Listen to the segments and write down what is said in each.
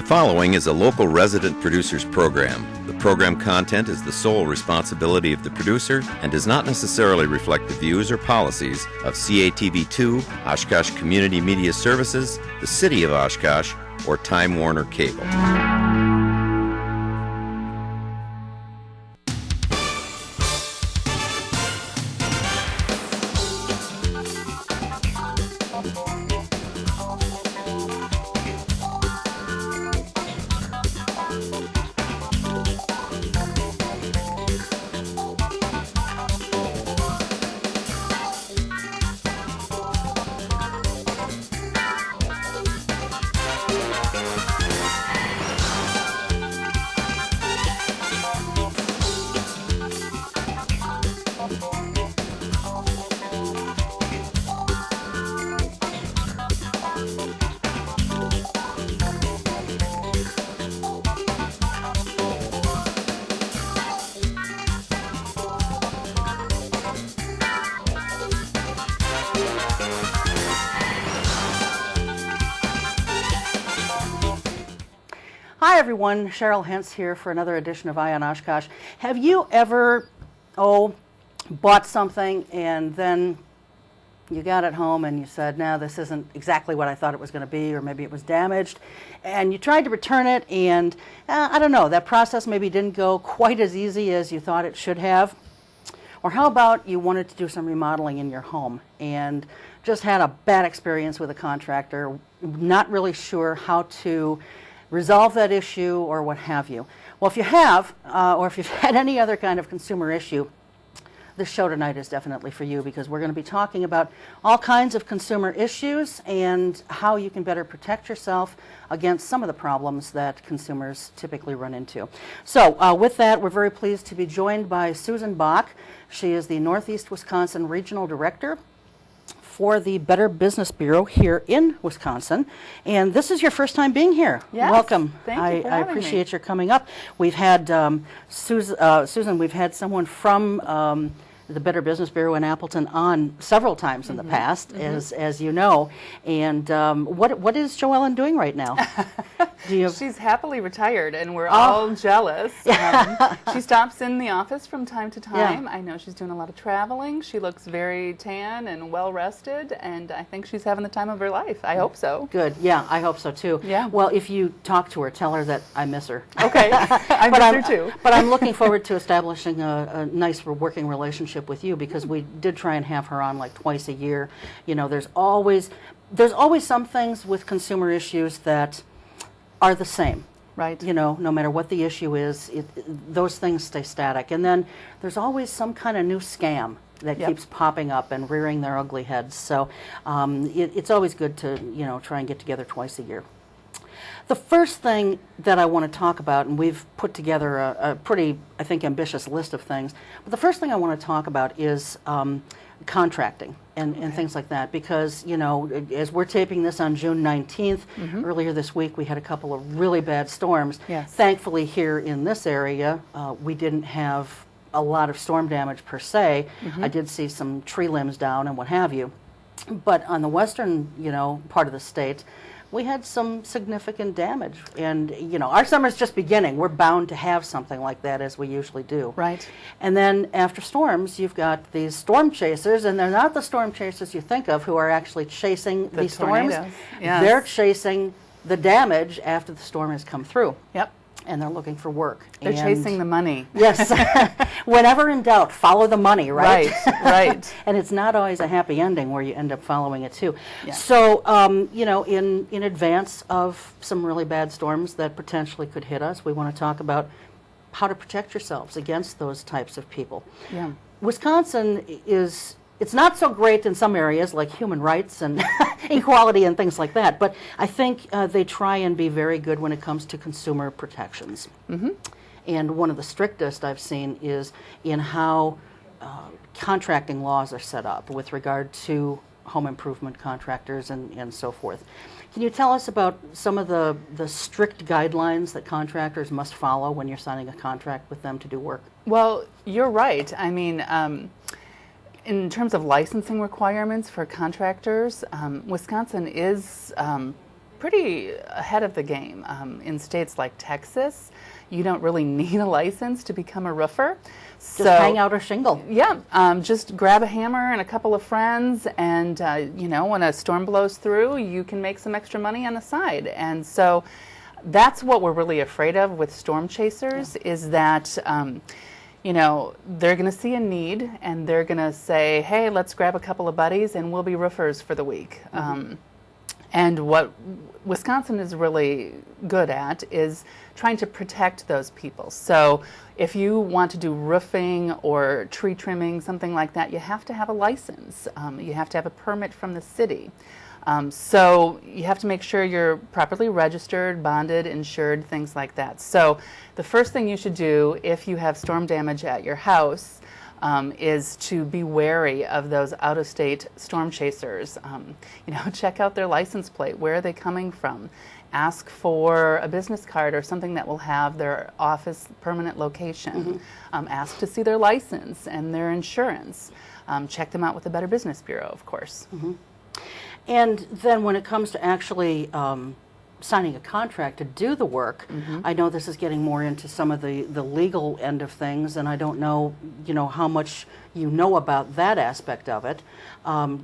The following is a local resident producer's program. The program content is the sole responsibility of the producer and does not necessarily reflect the views or policies of CATV2, Oshkosh Community Media Services, the City of Oshkosh, or Time Warner Cable. Hi everyone, Cheryl Hentz here for another edition of On Oshkosh. Have you ever, bought something and then you got it home and you said, no, this isn't exactly what I thought it was going to be, or maybe it was damaged, and you tried to return it and, I don't know, that process maybe didn't go quite as easy as you thought it should have? Or how about you wanted to do some remodeling in your home and just had a bad experience with a contractor, not really sure how to resolve that issue or what have you. Well, if you have, or if you've had any other kind of consumer issue, this show tonight is definitely for you, because we're going to be talking about all kinds of consumer issues and how you can better protect yourself against some of the problems that consumers typically run into. So with that, we're very pleased to be joined by Susan Bach. She is the Northeast Wisconsin Regional Director for the Better Business Bureau here in Wisconsin, and this is your first time being here. Yes, welcome. Thank you for I having appreciate me. your coming up. We've had Susan. We've had someone from the Better Business Bureau in Appleton on several times in the past, as you know. And what is Joellen doing right now? She's happily retired, and we're all jealous. She stops in the office from time to time. I know she's doing a lot of traveling. She looks very tan and well rested, and I think she's having the time of her life. I hope so. Good. Yeah, I hope so too. Yeah. Well, if you talk to her, tell her that I miss her. Okay. I miss her too. But I'm looking forward to establishing a nice working relationship with you, because we did try and have her on like twice a year. You know, there's always some things with consumer issues that are the same. Right. You know, no matter what the issue is, those things stay static. And then there's always some kind of new scam that keeps popping up and rearing their ugly heads. So it's always good to, try and get together twice a year. The first thing that I want to talk about, and we've put together a pretty, I think, ambitious list of things, but the first thing I want to talk about is contracting and things like that, because, as we're taping this on June 19th, earlier this week we had a couple of really bad storms. Yes. Thankfully here in this area we didn't have a lot of storm damage per se. I did see some tree limbs down and what have you, but on the western, part of the state, we had some significant damage. And, our summer's just beginning. We're bound to have something like that, as we usually do. Right. And then after storms, you've got these storm chasers, and they're not the storm chasers you think of who are actually chasing the storms. Yes. They're chasing the damage after the storm has come through. Yep. And they're looking for work. They're chasing the money. Yes. Whenever in doubt, follow the money, right? Right. And it's not always a happy ending where you end up following it too. Yeah. So, in advance of some really bad storms that potentially could hit us, we want to talk about how to protect yourselves against those types of people. Yeah. Wisconsin it's not so great in some areas, like human rights and equality and things like that, but I think they try and be very good when it comes to consumer protections. And one of the strictest I've seen is in how contracting laws are set up with regard to home improvement contractors and so forth. Can you tell us about some of the strict guidelines that contractors must follow when you're signing a contract with them to do work? Well, you're right. I mean, in terms of licensing requirements for contractors, Wisconsin is pretty ahead of the game. In states like Texas, you don't really need a license to become a roofer. Just hang out a shingle. Yeah, just grab a hammer and a couple of friends, and you know, when a storm blows through, you can make some extra money on the side. And so that's what we're really afraid of with storm chasers, is that you know, they're going to see a need and they're going to say, hey, let's grab a couple of buddies and we'll be roofers for the week. And what Wisconsin is really good at is trying to protect those people. So if you want to do roofing or tree trimming, something like that, you have to have a license. You have to have a permit from the city. So you have to make sure you're properly registered, bonded, insured, things like that. So the first thing you should do if you have storm damage at your house is to be wary of those out-of-state storm chasers. You know, check out their license plate. Where are they coming from? Ask for a business card or something that will have their office permanent location. Ask to see their license and their insurance. Check them out with the Better Business Bureau, of course. And then when it comes to actually signing a contract to do the work, I know this is getting more into some of the legal end of things, and I don't know, you know, how much you know about that aspect of it.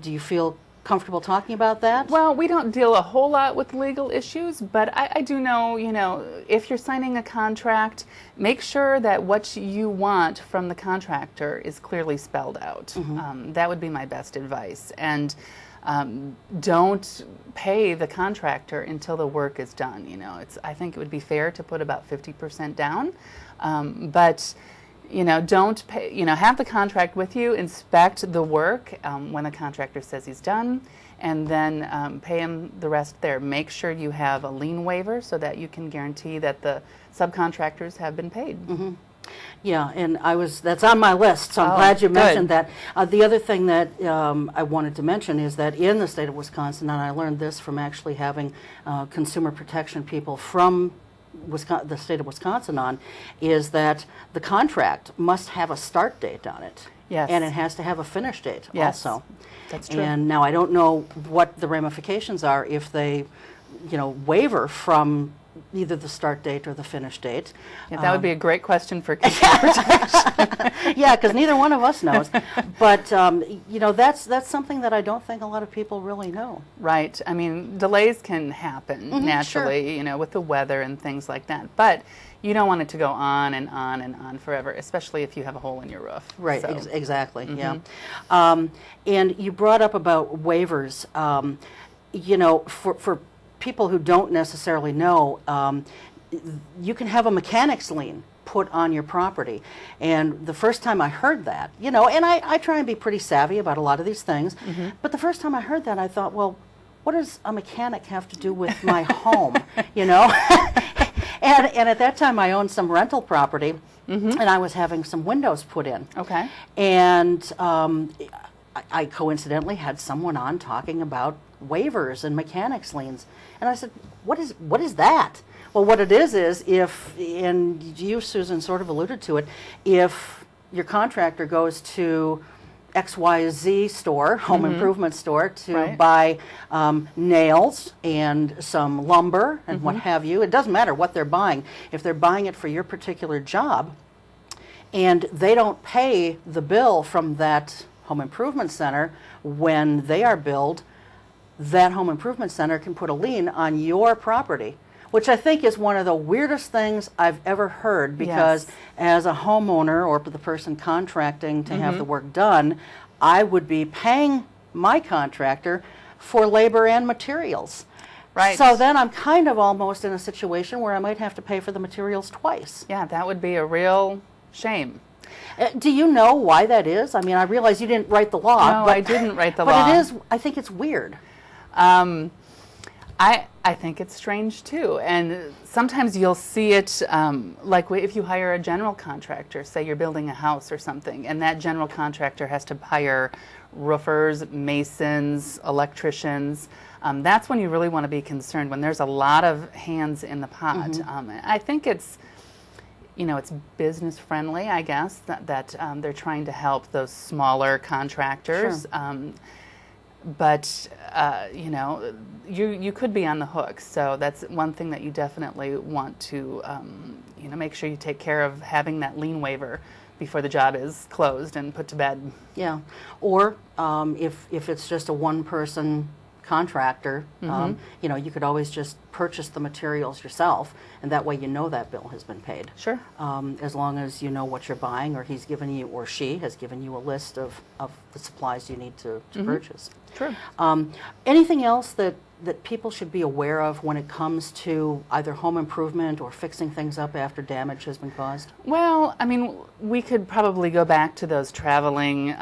Do you feel comfortable talking about that? Well, we don't deal a whole lot with legal issues, but I do know, you know, if you're signing a contract, make sure that what you want from the contractor is clearly spelled out. That would be my best advice. And don't pay the contractor until the work is done. You know, I think it would be fair to put about 50% down, but you know, don't pay. You know, have the contract with you, inspect the work when the contractor says he's done, and then pay him the rest there. Make sure you have a lien waiver so that you can guarantee that the subcontractors have been paid. Yeah, and that's on my list, so I'm glad you mentioned that. The other thing that I wanted to mention is that in the state of Wisconsin, and I learned this from actually having consumer protection people from the state of Wisconsin on, is that the contract must have a start date on it. Yes. And it has to have a finish date also. That's true. And now I don't know what the ramifications are if they, you know, waiver from either the start date or the finish date. Yeah, that would be a great question for consumer protection. Yeah, because neither one of us knows. But you know, that's something that I don't think a lot of people really know. Right. I mean, delays can happen naturally, you know, with the weather and things like that. But you don't want it to go on and on and on forever, especially if you have a hole in your roof. Right. So. Exactly. Yeah. And you brought up about waivers. You know, for people who don't necessarily know, you can have a mechanic's lien put on your property. And the first time I heard that, you know, and I try and be pretty savvy about a lot of these things, but the first time I heard that, I thought, well, what does a mechanic have to do with my home, you know? And at that time, I owned some rental property, and I was having some windows put in. Okay. And I coincidentally had someone on talking about waivers and mechanics liens, and I said, what is that? Well, what it is if, and you, Susan, sort of alluded to it, if your contractor goes to XYZ store, home improvement store, to buy nails and some lumber and what have you, it doesn't matter what they're buying. If they're buying it for your particular job and they don't pay the bill from that home improvement center when they are billed, that home improvement center can put a lien on your property, which I think is one of the weirdest things I've ever heard, because as a homeowner or the person contracting to have the work done, I would be paying my contractor for labor and materials. Right. So then I'm kind of almost in a situation where I might have to pay for the materials twice. Yeah, that would be a real shame. Do you know why that is? I mean, I realize you didn't write the law. No, but, I didn't write the law. But it is, I think it's weird. I think it's strange too, and sometimes you'll see it like if you hire a general contractor, say you're building a house or something, and that general contractor has to hire roofers, masons, electricians. That's when you really want to be concerned, when there's a lot of hands in the pot. I think it's, you know, it's business friendly, I guess, that they're trying to help those smaller contractors. but you know, you could be on the hook. So that's one thing that you definitely want to you know, make sure you take care of, having that lien waiver before the job is closed and put to bed. Yeah, or if it's just a one-person contractor, you know, you could always just purchase the materials yourself, and that way you know that bill has been paid. Sure. As long as you know what you're buying, or he's given you, or she has given you a list of the supplies you need to purchase. True. Anything else that people should be aware of when it comes to either home improvement or fixing things up after damage has been caused? Well, I mean, we could probably go back to those traveling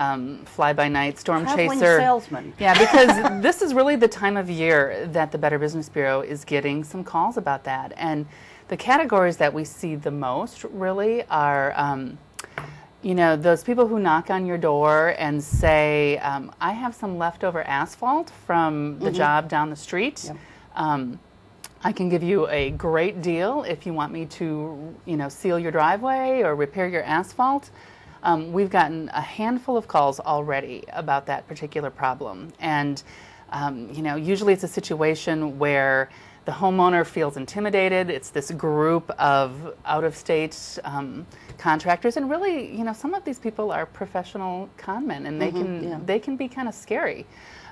fly-by-night storm Traveling chaser salesman. Yeah, because this is really the time of year that the Better Business Bureau is getting some calls about that. And the categories that we see the most really are you know, those people who knock on your door and say, I have some leftover asphalt from the job down the street. Yep. I can give you a great deal if you want me to, you know, seal your driveway or repair your asphalt. We've gotten a handful of calls already about that particular problem. And, you know, usually it's a situation where the homeowner feels intimidated. It's this group of out-of-state contractors, and really, you know, some of these people are professional con men, and they can be kind of scary.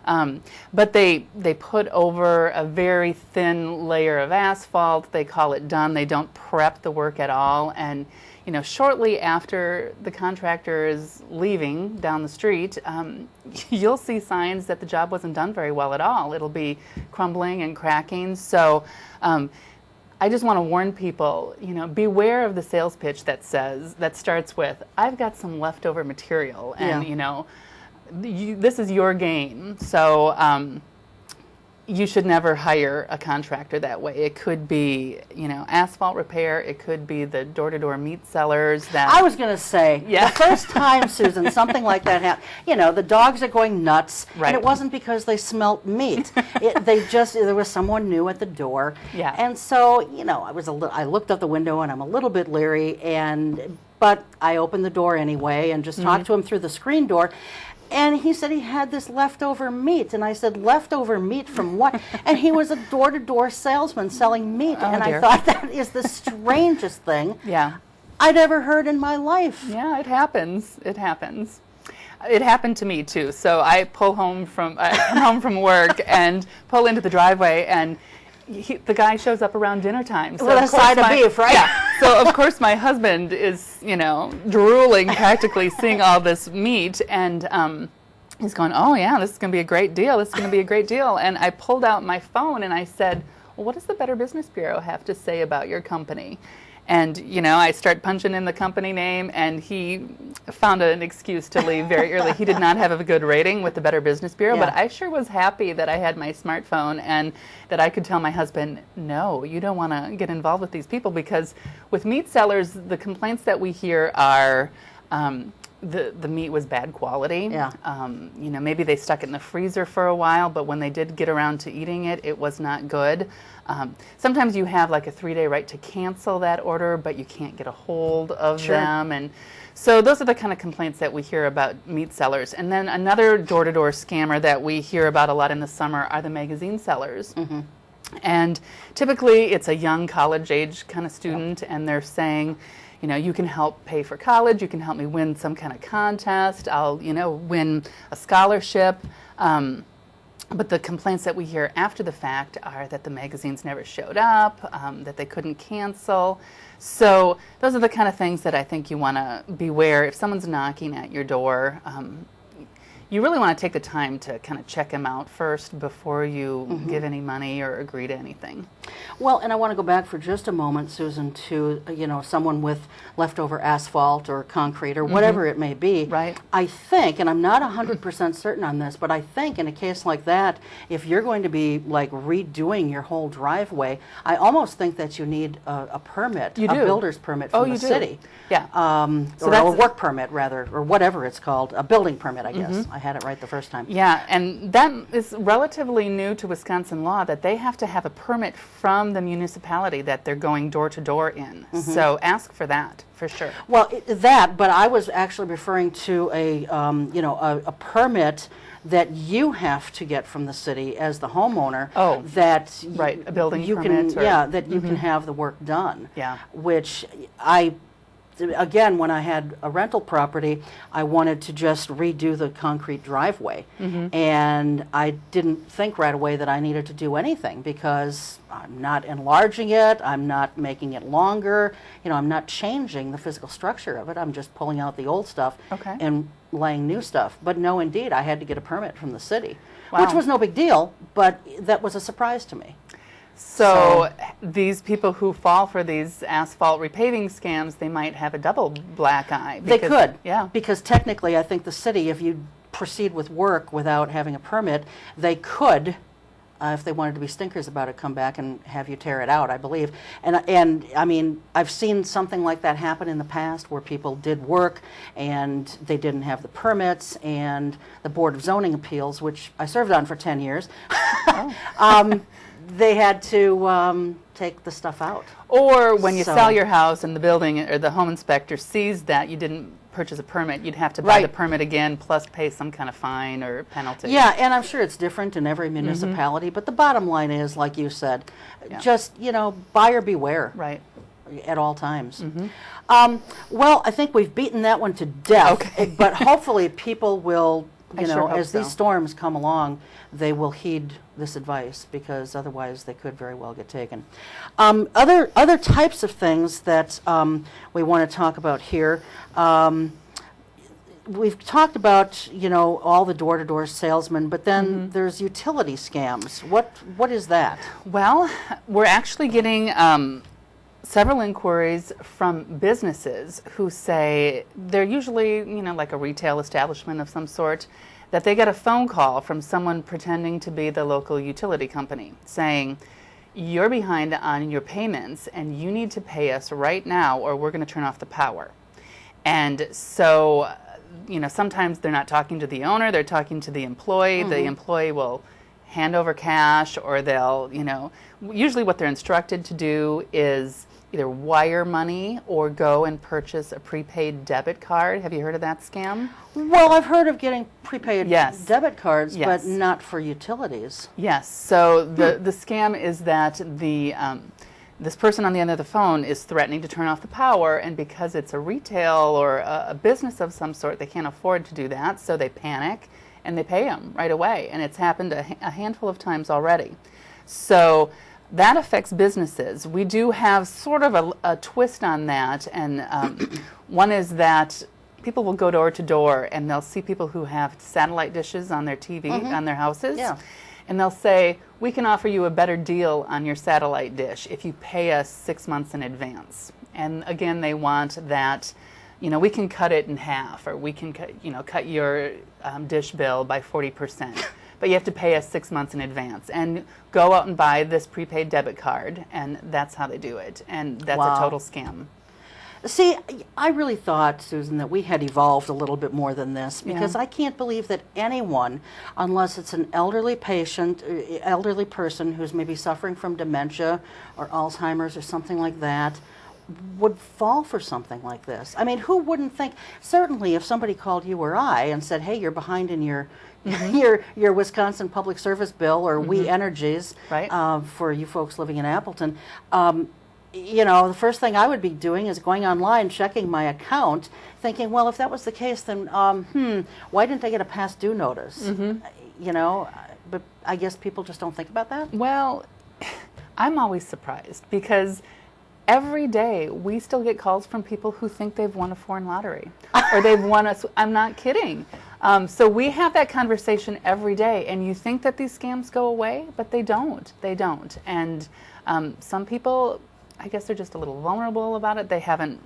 But they put over a very thin layer of asphalt. They call it done. They don't prep the work at all. And, you know, shortly after the contractor is leaving down the street, you'll see signs that the job wasn't done very well at all. It'll be crumbling and cracking. So I just want to warn people, you know, beware of the sales pitch that starts with, I've got some leftover material, and, you know, this is your game. So you should never hire a contractor that way. It could be, you know, asphalt repair. It could be the door-to-door meat sellers. That I was going to say, the first time, Susan, something like that happened, you know, the dogs are going nuts, and it wasn't because they smelt meat. There was someone new at the door. Yeah. And so, you know, I looked out the window, and I'm a little bit leery, but I opened the door anyway and just talked to him through the screen door. And he said he had this leftover meat. And I said, leftover meat from what? And he was a door-to-door salesman selling meat. Oh, and dear. I thought, that is the strangest thing Yeah. I'd ever heard in my life. Yeah, it happens. It happens. It happened to me too. So I come home from work and pull into the driveway, and the guy shows up around dinner time. So with a side of beef, right? Yeah. So of course my husband is, you know, drooling practically seeing all this meat, and he's going, oh yeah, this is going to be a great deal. This is going to be a great deal. And I pulled out my phone and I said, well, what does the Better Business Bureau have to say about your company? And, you know, I start punching in the company name, and he found an excuse to leave very early. He did not have a good rating with the Better Business Bureau, but I sure was happy that I had my smartphone and that I could tell my husband, no, you don't want to get involved with these people, because with meat sellers, the complaints that we hear are the meat was bad quality. Yeah. You know, maybe they stuck it in the freezer for a while, but when they did get around to eating it, it was not good. Sometimes you have like a 3-day right to cancel that order, but you can't get a hold of them. And so those are the kind of complaints that we hear about meat sellers. And then another door-to-door scammer that we hear about a lot in the summer are the magazine sellers. And typically it's a young college-age kind of student, and they're saying, you know, you can help pay for college, you can help me win some kind of contest, I'll, you know, win a scholarship. But the complaints that we hear after the fact are that the magazines never showed up, that they couldn't cancel. So those are the kind of things that I think you want to beware. If someone's knocking at your door, you really want to take the time to kind of check them out first before you give any money or agree to anything. Well, and I want to go back for just a moment, Susan, to, you know, someone with leftover asphalt or concrete or whatever it may be. Right. I think, and I'm not 100% certain on this, but I think in a case like that, if you're going to be like redoing your whole driveway, I almost think that you need a permit, a builder's permit from the city. Yeah. So or a work permit, rather, or whatever it's called, a building permit, I guess. I had it right the first time. Yeah, and that is relatively new to Wisconsin law, that they have to have a permit from the municipality that they're going door to door in. So ask for that, for sure. Well, but I was actually referring to a permit that you have to get from the city as the homeowner. Oh, that right, a building you permit. can, that you can have the work done. Yeah. Which again, when I had a rental property, I wanted to just redo the concrete driveway. And I didn't think right away that I needed to do anything because I'm not enlarging it, I'm not making it longer, I'm not changing the physical structure of it, I'm just pulling out the old stuff and laying new stuff. But no, indeed, I had to get a permit from the city, which was no big deal, but that was a surprise to me. So these people who fall for these asphalt repaving scams, they might have a double black eye. They could. Yeah. Because technically, I think the city, if you proceed with work without having a permit, they could, if they wanted to be stinkers about it, come back and have you tear it out, I believe. And I mean, I've seen something like that happen in the past where people did work and they didn't have the permits, and the Board of Zoning Appeals, which I served on for 10 years, they had to take the stuff out. Or when you sell your house and the building or the home inspector sees that you didn't purchase a permit, you'd have to buy the permit again plus pay some kind of fine or penalty. Yeah, and I'm sure it's different in every municipality, but the bottom line is, like you said, just, buyer beware. Right. At all times. Well, I think we've beaten that one to death, but hopefully people will, as these storms come along, they will heed this advice, because otherwise they could very well get taken. Other types of things that we want to talk about here. We've talked about, all the door-to-door salesmen, but then there's utility scams. What is that? Well, we're actually getting several inquiries from businesses who say they're usually, like a retail establishment of some sort, that they get a phone call from someone pretending to be the local utility company saying, you're behind on your payments and you need to pay us right now or we're going to turn off the power. And so, sometimes they're not talking to the owner, they're talking to the employee. The employee will hand over cash, or they'll, usually what they're instructed to do is either wire money or go and purchase a prepaid debit card. Have you heard of that scam? Well, I've heard of getting prepaid debit cards, but not for utilities. Yes. So the scam is that this person on the end of the phone is threatening to turn off the power, and because it's a retail or a business of some sort, they can't afford to do that, so they panic and they pay them right away. And it's happened a handful of times already. So that affects businesses. We do have sort of a twist on that, and one is that people will go door to door and they'll see people who have satellite dishes on their TV, on their houses, and they'll say, we can offer you a better deal on your satellite dish if you pay us 6 months in advance. And again, they want that, we can cut it in half, or we can cut your dish bill by 40%. But you have to pay us 6 months in advance and go out and buy this prepaid debit card, and that's how they do it. And that's a total scam. See, I really thought, Susan, that we had evolved a little bit more than this, because I can't believe that anyone, unless it's an elderly person who's maybe suffering from dementia or Alzheimer's or something like that, would fall for something like this. I mean, who wouldn't think? Certainly, if somebody called you or I and said, "Hey, you're behind in your your Wisconsin Public Service bill or We Energies for you folks living in Appleton," the first thing I would be doing is going online, checking my account, thinking, well, if that was the case, then why didn't I get a past due notice? But I guess people just don't think about that. Well, I'm always surprised because every day we still get calls from people who think they've won a foreign lottery or they've won I'm not kidding. So we have that conversation every day, and you think that these scams go away, but they don't. They don't. And some people, I guess they're just a little vulnerable about it. They haven't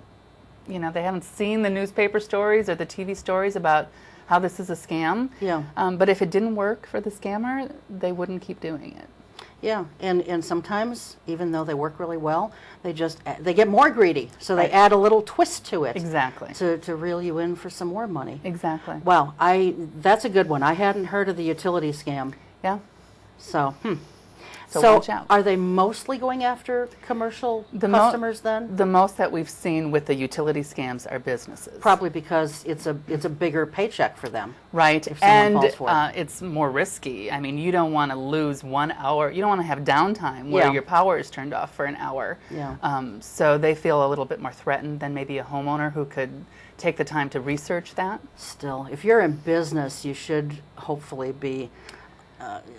seen the newspaper stories or the TV stories about how this is a scam. Yeah. But if it didn't work for the scammer, they wouldn't keep doing it. Yeah, and sometimes, even though they work really well, they get more greedy. So they add a little twist to it. Exactly. To reel you in for some more money. Exactly. Wow, that's a good one. I hadn't heard of the utility scam. Yeah. So, So watch out. Are they mostly going after commercial customers then? The most that we've seen with the utility scams are businesses. Probably because it's a bigger paycheck for them. Right, if someone falls for it. It's more risky. I mean, you don't want to lose 1 hour. You don't want to have downtime where your power is turned off for an hour. Yeah. So they feel a little bit more threatened than maybe a homeowner who could take the time to research that. Still, if you're in business, you should hopefully be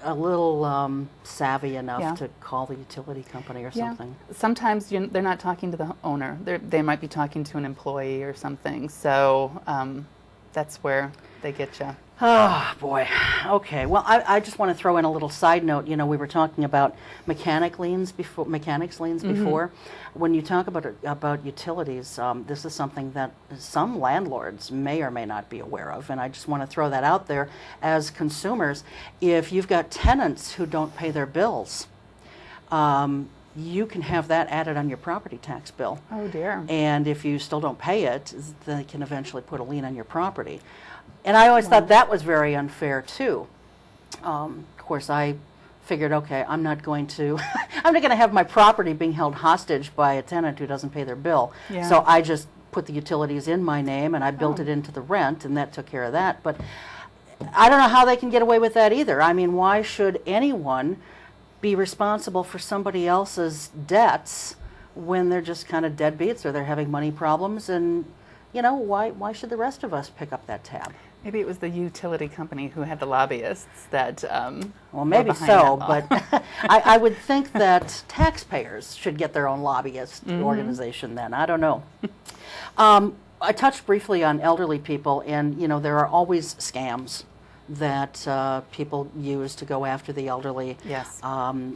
a little savvy enough to call the utility company or something. Sometimes they're not talking to the owner. They might be talking to an employee or something. So that's where they get you. Oh, boy. Okay. Well, I just want to throw in a little side note. You know, we were talking about mechanics liens before. When you talk about utilities, this is something that some landlords may or may not be aware of, and I just want to throw that out there as consumers. If you've got tenants who don't pay their bills, you can have that added on your property tax bill. Oh, dear. And if you still don't pay it, they can eventually put a lien on your property. And I always thought that was very unfair too. Of course, I figured, okay, I'm not going to have my property being held hostage by a tenant who doesn't pay their bill. Yeah. So I just put the utilities in my name and I built it into the rent, and that took care of that. But I don't know how they can get away with that either. I mean, why should anyone be responsible for somebody else's debts when they're just kind of deadbeats or they're having money problems? And you know, why should the rest of us pick up that tab? Maybe it was the utility company who had the lobbyists that well, maybe so, but I would think that taxpayers should get their own lobbyist organization then. I don't know. I touched briefly on elderly people, and, you know, there are always scams that people use to go after the elderly. Yes.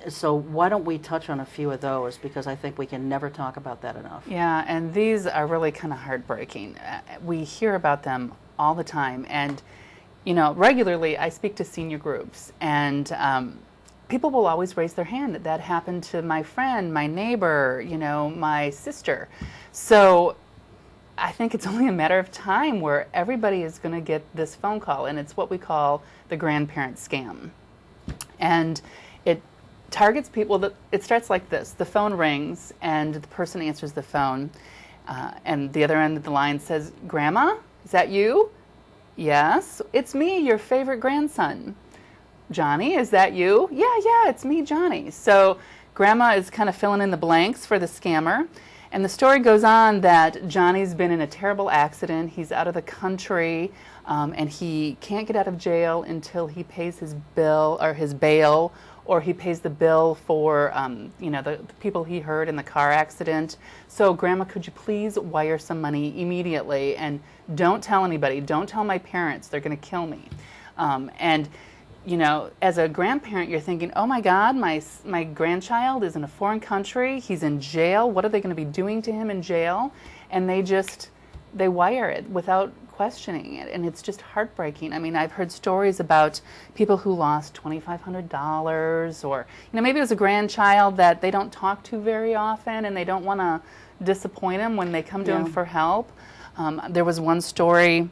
So why don't we touch on a few of those, because I think we can never talk about that enough. Yeah, and these are really kind of heartbreaking. We hear about them all the time, and you know, regularly I speak to senior groups, and people will always raise their hand that happened to my friend, my neighbor, you know, my sister. So I think it's only a matter of time where everybody is going to get this phone call, and it's what we call the grandparent scam. And it targets people. It starts like this. The phone rings, and the person answers the phone, and the other end of the line says, "Grandma, is that you?" "Yes, it's me, your favorite grandson." "Johnny, is that you?" Yeah, it's me, Johnny." So Grandma is kind of filling in the blanks for the scammer. And the story goes on that Johnny's been in a terrible accident. He's out of the country, and he can't get out of jail until he pays his bill or his bail, or he pays the bill for you know, the people he hurt in the car accident. So, Grandma, could you please wire some money immediately, and don't tell anybody. Don't tell my parents. They're going to kill me. And you know, as a grandparent, you're thinking, oh my God, my grandchild is in a foreign country. He's in jail. What are they going to be doing to him in jail? And they wire it without questioning it. And it's just heartbreaking. I mean, I've heard stories about people who lost $2,500, or, you know, maybe it was a grandchild that they don't talk to very often, and they don't want to disappoint him when they come to him for help. There was one story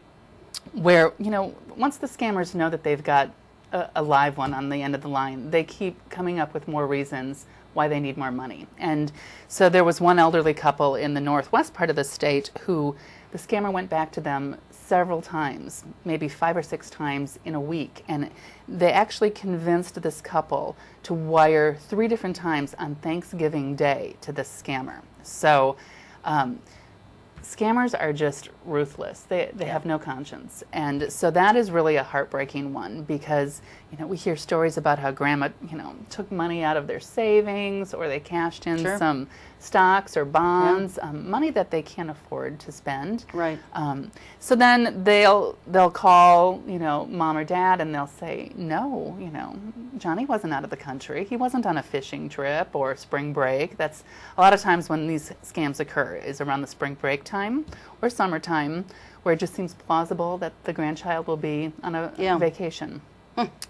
where, you know, once the scammers know that they've got a live one on the end of the line, they keep coming up with more reasons why they need more money. And so there was one elderly couple in the northwest part of the state who the scammer went back to them several times, maybe 5 or 6 times in a week. And they actually convinced this couple to wire 3 different times on Thanksgiving Day to this scammer. So scammers are just ruthless. They have no conscience. And so that is really a heartbreaking one, because, you know, we hear stories about how Grandma, you know, took money out of their savings, or they cashed in some stocks or bonds, money that they can't afford to spend. Right. So then they'll call, you know, mom or dad, and they'll say, no, you know, Johnny wasn't out of the country. He wasn't on a fishing trip or spring break. That's a lot of times when these scams occur, is around the spring break time or summertime, where it just seems plausible that the grandchild will be on a vacation.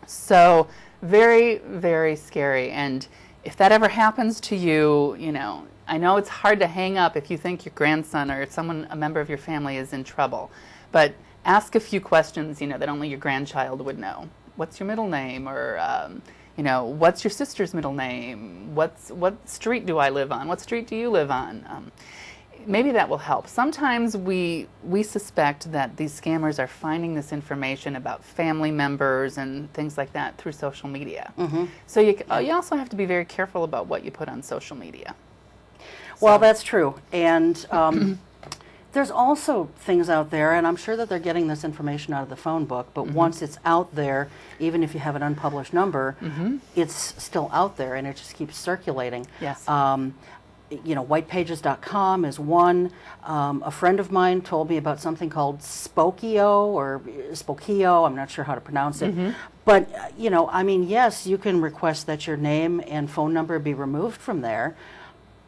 So very, very scary. And if that ever happens to you, you know, I know it's hard to hang up if you think your grandson or a member of your family is in trouble, but ask a few questions, you know, that only your grandchild would know. What's your middle name? Or, you know, what's your sister's middle name? What street do I live on? What street do you live on? Maybe that will help. Sometimes we suspect that these scammers are finding this information about family members and things like that through social media. So you also have to be very careful about what you put on social media. Well, that's true. And there's also things out there, and I'm sure that they're getting this information out of the phone book, but once it's out there, even if you have an unpublished number, it's still out there and it just keeps circulating. Yes. You know, whitepages.com is one. A friend of mine told me about something called Spokio, I'm not sure how to pronounce it. But, you know, I mean, yes, you can request that your name and phone number be removed from there,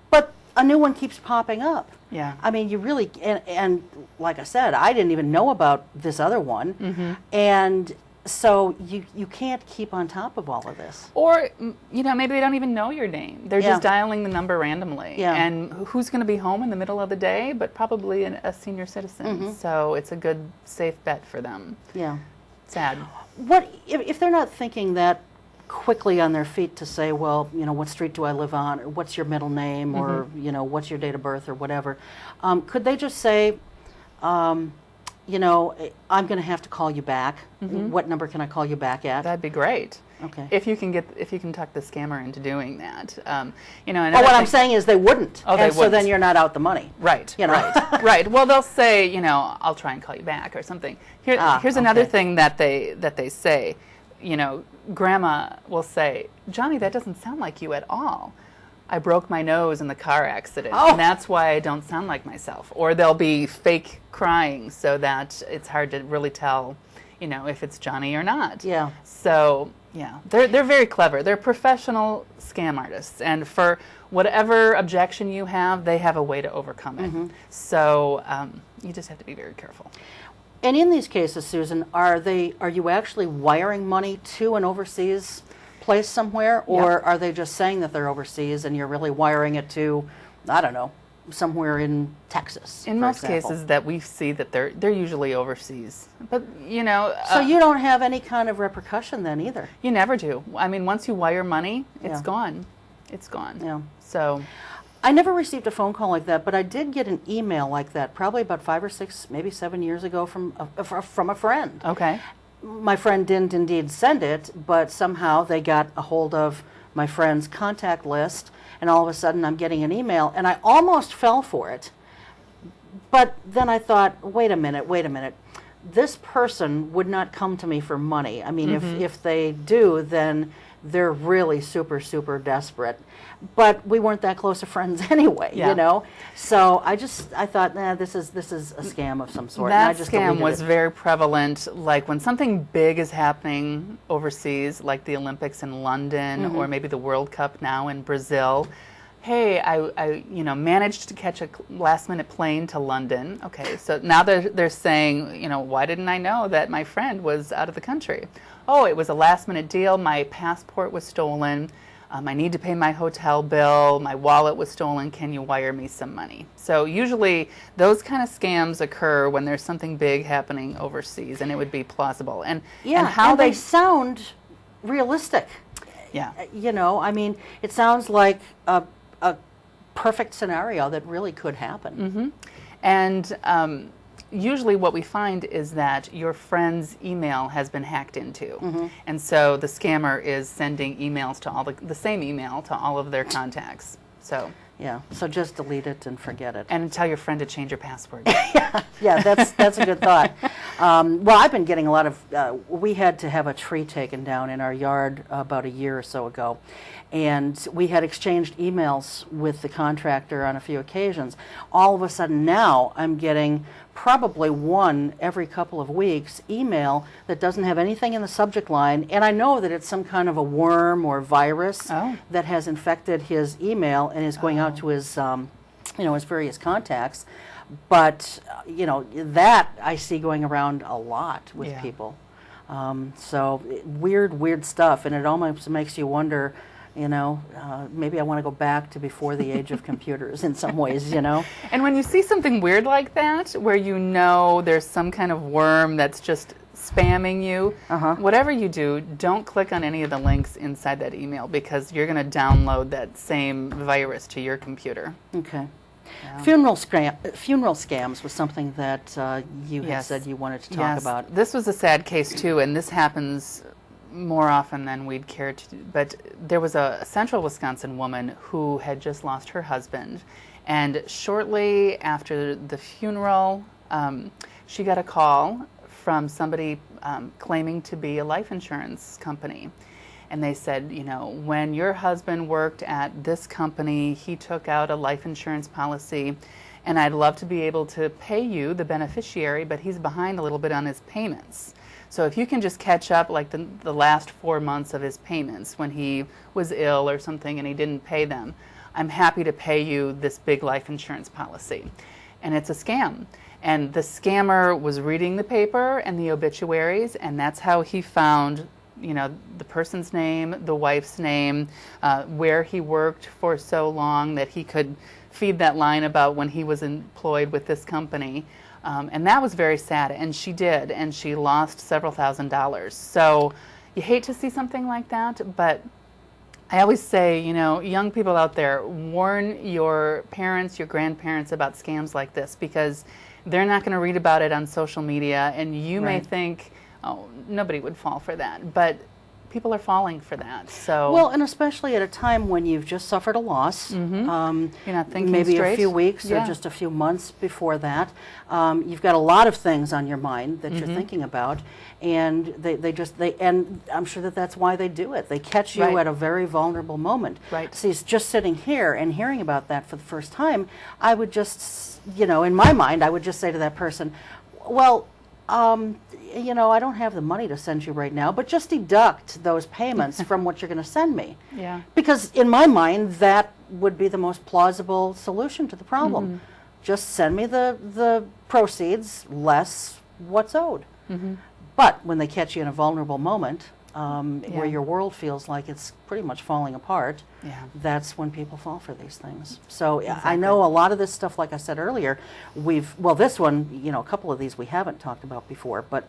but a new one keeps popping up. Yeah. I mean, you really, and like I said, I didn't even know about this other one. And so you can't keep on top of all of this. Or, you know, maybe they don't even know your name. They're just dialing the number randomly. And who's going to be home in the middle of the day? But probably a senior citizen. So it's a good, safe bet for them. Yeah. Sad. What if they're not thinking that quickly on their feet to say, well, you know, what street do I live on, or what's your middle name, or, you know, what's your date of birth, or whatever? Could they just say, you know, I'm going to have to call you back. What number can I call you back at? That'd be great. Okay. If you can talk the scammer into doing that, you know. And what I'm saying is they wouldn't. Oh, they wouldn't. So then you're not out the money. Right. You know? Right. Right. Well, they'll say, you know, I'll try and call you back or something. Here's another thing that they say. You know, Grandma will say, Johnny, that doesn't sound like you at all. I broke my nose in the car accident, and that's why I don't sound like myself. Or they'll be fake crying so that it's hard to really tell, you know, if it's Johnny or not. Yeah. So, yeah, they're very clever. They're professional scam artists, and for whatever objection you have, they have a way to overcome it. So you just have to be very careful. And in these cases, Susan, are you actually wiring money to an overseas place somewhere, or are they just saying that they're overseas and you're really wiring it to, I don't know, somewhere in Texas? In most cases that we see that they're usually overseas. But, you know, so you don't have any kind of repercussion then either. You never do. I mean, once you wire money, it's gone. It's gone. Yeah. So I never received a phone call like that, but I did get an email like that probably about 5 or 6, maybe 7 years ago from a friend. Okay. My friend didn't indeed send it, but somehow they got a hold of my friend's contact list, and all of a sudden I'm getting an email, and I almost fell for it. But then I thought, wait a minute. This person would not come to me for money. I mean, if they do, then they're really super, super desperate. But we weren't that close of friends anyway, you know? So I thought, nah, this is a scam of some sort. That and I just scam was it. very prevalent, like when something big is happening overseas, like the Olympics in London, or maybe the World Cup now in Brazil. Hey, I you know, managed to catch a last-minute plane to London. Okay, so now they're saying, you know, why didn't I know that my friend was out of the country? Oh, it was a last-minute deal. My passport was stolen. I need to pay my hotel bill. My wallet was stolen. Can you wire me some money? So usually those kind of scams occur when there's something big happening overseas, and it would be plausible. And how they sound realistic. Yeah. You know, I mean, it sounds like a perfect scenario that really could happen. And usually what we find is that your friend's email has been hacked into. And so the scammer is sending emails to all the same email to all of their contacts. So yeah, so just delete it and forget it. And tell your friend to change your password. Yeah, that's a good thought. Well, I've been getting a lot of, we had to have a tree taken down in our yard about a year or so ago. And we had exchanged emails with the contractor on a few occasions. All of a sudden now I'm getting probably one every couple of weeks email that doesn't have anything in the subject line, and I know that it's some kind of a worm or virus that has infected his email and is going out to his, you know, his various contacts. But you know, that I see going around a lot with people. So weird stuff, and it almost makes you wonder. You know, maybe I want to go back to before the age of computers in some ways, you know. And when you see something weird like that, where you know there's some kind of worm that's just spamming you, whatever you do, don't click on any of the links inside that email because you're going to download that same virus to your computer. Okay. Yeah. Funeral scams was something that you had said you wanted to talk about. This was a sad case too, and this happens more often than we'd care to. But there was a central Wisconsin woman who had just lost her husband, and shortly after the funeral, she got a call from somebody claiming to be a life insurance company. And they said, you know, when your husband worked at this company, he took out a life insurance policy, and I'd love to be able to pay you, the beneficiary, but he's behind a little bit on his payments. So if you can just catch up like the last 4 months of his payments when he was ill or something and he didn't pay them, I'm happy to pay you this big life insurance policy. And it's a scam. And the scammer was reading the paper and the obituaries, and that's how he found, you know, the person's name, the wife's name, where he worked for so long that he could feed that line about when he was employed with this company. And that was very sad, and she did, and she lost several $1,000s. So you hate to see something like that, but I always say, you know, young people out there, warn your parents, your grandparents about scams like this, because they're not going to read about it on social media, and you may think, oh, nobody would fall for that, but people are falling for that. So well, and especially at a time when you've just suffered a loss, you're not thinking maybe straight. A few weeks or just a few months before that, you've got a lot of things on your mind that you're thinking about, and and I'm sure that's why they do it. They catch you at a very vulnerable moment. Right. See, just sitting here and hearing about that for the first time, I would just, you know, in my mind, I would just say to that person, well, you know, I don't have the money to send you right now, but just deduct those payments from what you're going to send me. Yeah. Because in my mind, that would be the most plausible solution to the problem. Just send me the proceeds less what's owed. But when they catch you in a vulnerable moment, where your world feels like it's pretty much falling apart, that's when people fall for these things. So I know a lot of this stuff, like I said earlier, well, this one, you know, a couple of these we haven't talked about before, but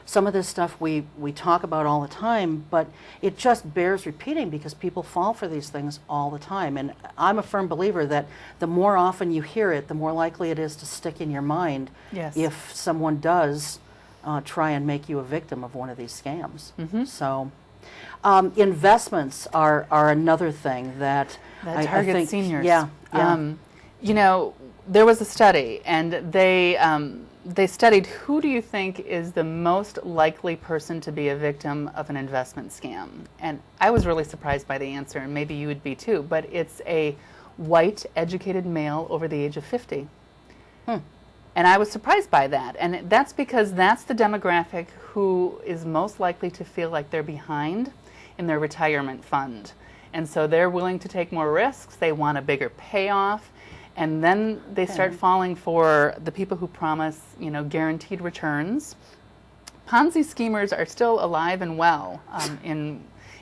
some of this stuff we talk about all the time, but it just bears repeating because people fall for these things all the time. And I'm a firm believer that the more often you hear it, the more likely it is to stick in your mind if someone does try and make you a victim of one of these scams. So investments are another thing that target I think, seniors. You know, there was a study, and they studied who do you think is the most likely person to be a victim of an investment scam. And I was really surprised by the answer, and maybe you would be too, but it's a white, educated male over the age of 50. And I was surprised by that. And that's because that's the demographic who is most likely to feel like they're behind in their retirement fund. And so they're willing to take more risks. They want a bigger payoff. And then they start falling for the people who promise, you know, guaranteed returns. Ponzi schemers are still alive and well.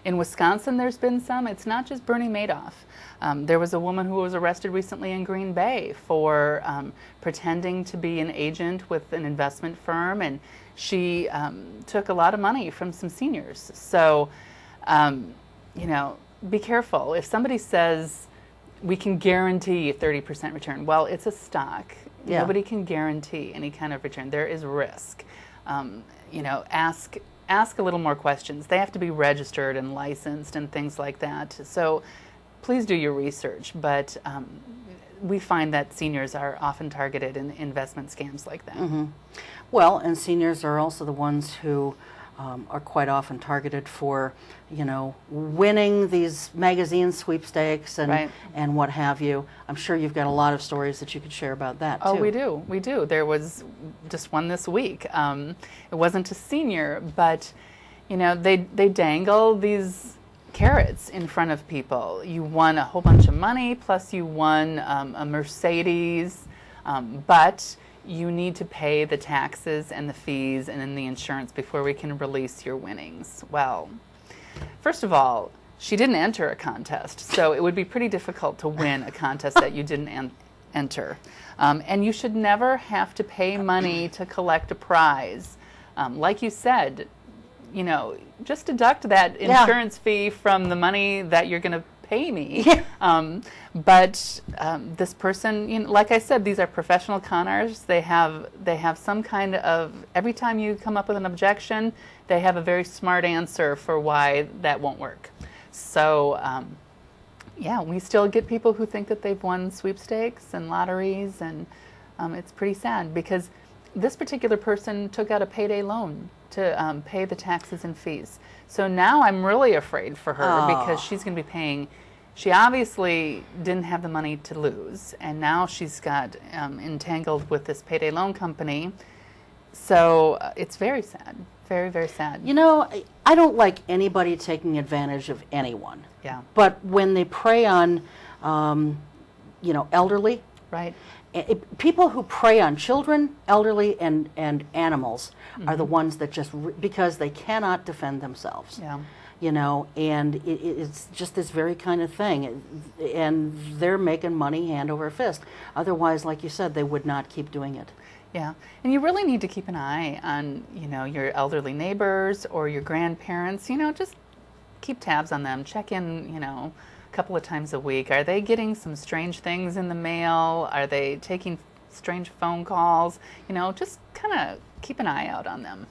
In Wisconsin, there's been some. It's not just Bernie Madoff. There was a woman who was arrested recently in Green Bay for pretending to be an agent with an investment firm, and she took a lot of money from some seniors. So, you know, be careful. If somebody says, we can guarantee a 30% return, well, it's a stock. Nobody can guarantee any kind of return. There is risk. You know, ask a little more questions. They have to be registered and licensed and things like that. So please do your research. But we find that seniors are often targeted in investment scams like that. Well, and seniors are also the ones who are quite often targeted for, you know, winning these magazine sweepstakes and what have you. I'm sure you've got a lot of stories that you could share about that too. Oh, we do. There was just one this week. It wasn't a senior, but, you know, they dangle these carrots in front of people. You won a whole bunch of money, plus you won a Mercedes, but you need to pay the taxes and the fees and then the insurance before we can release your winnings. Well, first of all, she didn't enter a contest, so it would be pretty difficult to win a contest that you didn't enter. And you should never have to pay money to collect a prize. Like you said, just deduct that insurance fee from the money that you're going to pay me. But this person, like I said, these are professional con artists. They have some kind of, every time you come up with an objection, they have a very smart answer for why that won't work. So we still get people who think that they've won sweepstakes and lotteries, and it's pretty sad because this particular person took out a payday loan to pay the taxes and fees. So now I'm really afraid for her because she's going to be paying. She obviously didn't have the money to lose, and now she's got entangled with this payday loan company. So it's very sad, very, very sad. I don't like anybody taking advantage of anyone. Yeah. But when they prey on, elderly, right? People who prey on children, elderly, and animals are the ones that just because they cannot defend themselves. Yeah. And it's just this very kind of thing, and they're making money hand over fist. Otherwise, like you said, they would not keep doing it. Yeah, and you really need to keep an eye on, your elderly neighbors or your grandparents. Just keep tabs on them. Check in, a couple of times a week. Are they getting some strange things in the mail? Are they taking strange phone calls? Just kind of keep an eye out on them.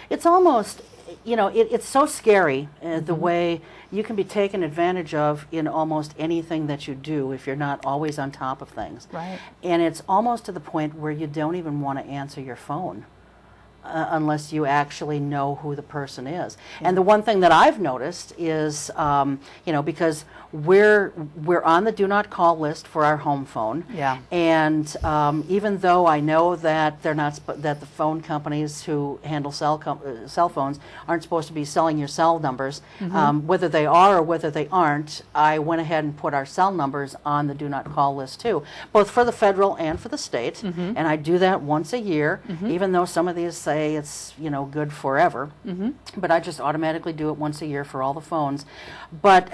It's almost, it's so scary the way you can be taken advantage of in almost anything that you do if you're not always on top of things. Right. And it's almost to the point where you don't even want to answer your phone unless you actually know who the person is. Yeah. And the one thing that I've noticed is, because we're on the do not call list for our home phone. Yeah. And even though I know that they're not that the phone companies who handle cell phones aren't supposed to be selling your cell numbers, whether they are or whether they aren't, I went ahead and put our cell numbers on the do not call list too, both for the federal and for the state. And I do that once a year, even though some of these say it's good forever. But I just automatically do it once a year for all the phones. But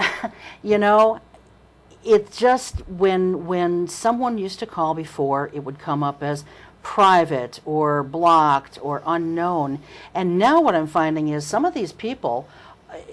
it's just when someone used to call before, it would come up as private or blocked or unknown. And now what I'm finding is some of these people,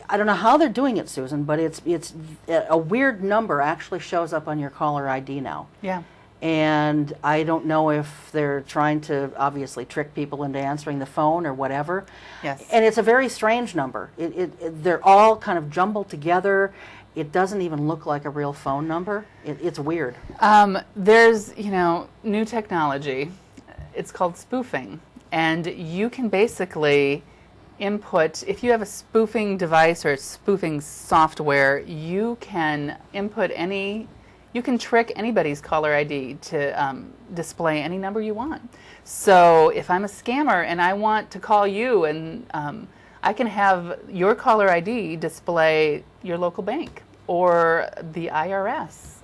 I don't know how they're doing it, Susan, but it's a weird number actually shows up on your caller ID now. Yeah. And I don't know if they're trying to obviously trick people into answering the phone or whatever. Yes. And it's a very strange number. They're all kind of jumbled together. It doesn't even look like a real phone number. It's weird. There's, new technology. It's called spoofing. And you can basically input, if you have a spoofing device or spoofing software, you can you can trick anybody's caller ID to display any number you want. So if I'm a scammer and I want to call you, and I can have your caller ID display your local bank or the IRS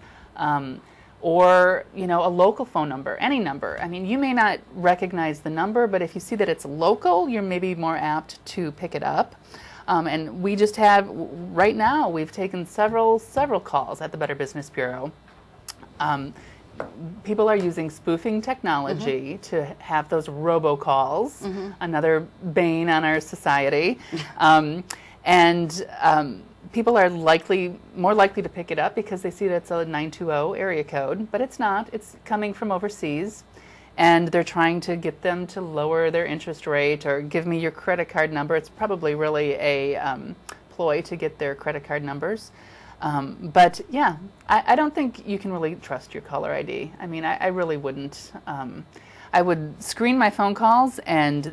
or a local phone number, any number. I mean, you may not recognize the number, but if you see that it's local, you're maybe more apt to pick it up. And we just have, right now, we've taken several calls at the Better Business Bureau. People are using spoofing technology to have those robocalls, another bane on our society. People are more likely to pick it up because they see that it's a 920 area code, but it's not. It's coming from overseas. And they're trying to get them to lower their interest rate or give me your credit card number. It's probably really a ploy to get their credit card numbers. But yeah, I don't think you can really trust your caller ID. I mean, I really wouldn't. I would screen my phone calls, and